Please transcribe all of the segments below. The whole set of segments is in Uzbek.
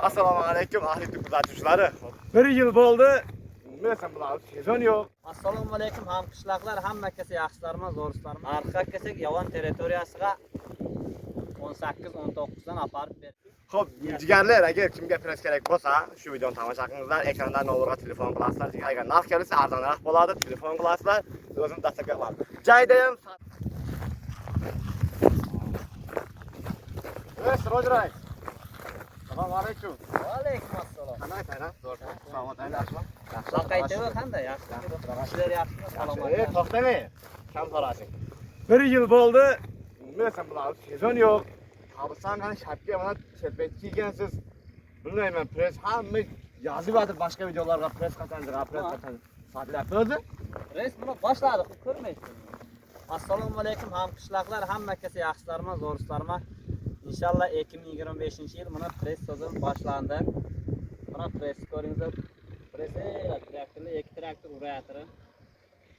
Assalomu alaykum ahli kuzatuvchilari. 1 yil bo'ldi. Men bular sezon yo'q. Assalomu alaykum hamqishloqlar, hamma kelsa yaxshilarmi, zo'rishlarmi? Narxga kelsak, Yovan territoriyasiga 18-19 dan aparib berdik. Xo'p, jigarlar, agar kimga press kerak bo'lsa, shu videoni tomosha qilinglar, ekrandan nomerga telefon qilasizlar. Agar narx kelsa arzonroq bo'ladi, telefon qilasizlar, o'zim dastlab qilaman. Joyda ham Rojray. Assalomu alaykum. Va alaykum assalom. Qanday tayyor? Salomat aylanishmi? Qaytdi qanday? Yaxshimi? Ishlar yaxshimi? Salomat. To'xtamang. Kam so'rashing. 1 yil bo'ldi. Men bular sezon yo'q. Qabriston qani shapka mana chelpet kiygansiz. Bilmayman, press hamma yozyapti boshqa videolarga press qachondir, press qachon. Soatlar o'zi. Res buni boshladi, ko'rmaysiz. Assalomu alaykum hamqishloqlar, hamma kelsa yaxshilarmi, zo'rishlarmi? İnşallah 2025-yil mana press sezon boshlandi. Mana press ko'ringizlar. Press traktorli, ikki traktor urayotiri.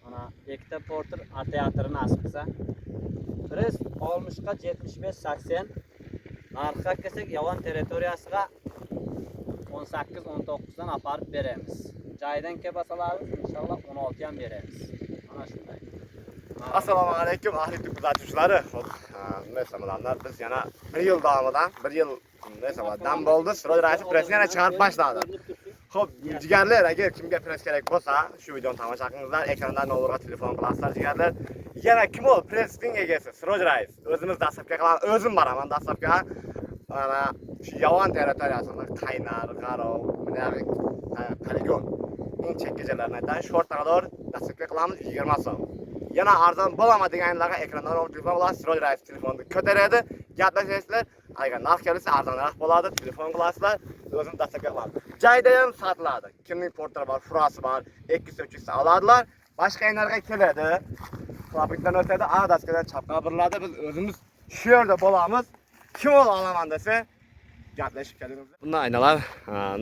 Mana ikkita porter artayotirini nasib qilsa. Press 60 ga 75-80. Narxga kelsak, Yovan territoriyasiga 18-19 dan aparib beramiz. Joydan kelbasalarimiz inshaalloh 16 ham beramiz. Mana shunday. Assalomu alaykum ahli kuzatuvchilari. Mesalanlar biz yana 1 yil davomidan 1 yil mesalan bo'ldi. Siroj raisi pressni yana chiqarib boshladi. Xo'p, jigarlar, agar kimga press kerak bo'lsa, shu videoni tomosha qilinglar, ekrandan nomerga telefon qilasizlar jigarlar. Yana kim ol pressning egasi? Siroj rais. O'zimiz dastlabga qilamiz, o'zim boraman dastlabga. Mana shu Yovan territoriyasida Qaynar, Qarov, Minari, Poligon eng chekkajalardan shortlardan dastlabga qilamiz 20 so'm. Yana arzon bo'lama deganlarga ekrandan telefon qilasiz, Siroj rais telefonni ko'taradi, gaplashasizlar. Agar narx kelsa arzonroq bo'ladi, telefon qilasizlar, o'zim dastlabga qilaman. Joyda ham sotiladi. Kimning porteri bor, furasi bor, 200-300 oladilar. Boshqa yerlarga keladi. Fabrikdan o'tadi, adreskadan chapqa biriladi. Biz o'zimiz shu yerda bo'lamiz. Kim olaman desa, gaplashib kelamiz. Bunday aynalar,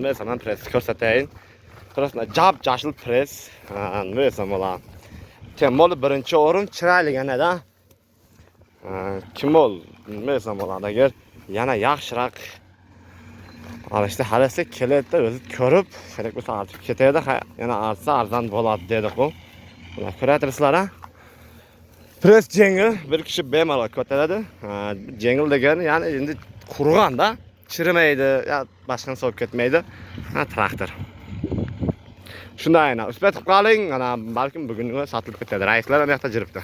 men press ko'rsatayin. Pressna jab-jashil press, men Temol birinchi o'rin chiroyli yanada. Kimol men agar yana yaxshiroq olishda halasi keladi, o'zi ko'rib, kerak bo'lsa ortib ketadi, yana artsa arzon bo'ladi dedi-ku. Mana ko'rasizlar, ha? Press jengil, bir kishi bemalol ko'taradi. Jengil degani, ya'ni endi qurg'anda chirimaydi, ya boshqani sovib ketmaydi. Traktor. Shunday aynan. Isbat qilib qoling, mana balkim bugun sotilib ketadi. Raislar ham yoqda jiribdi.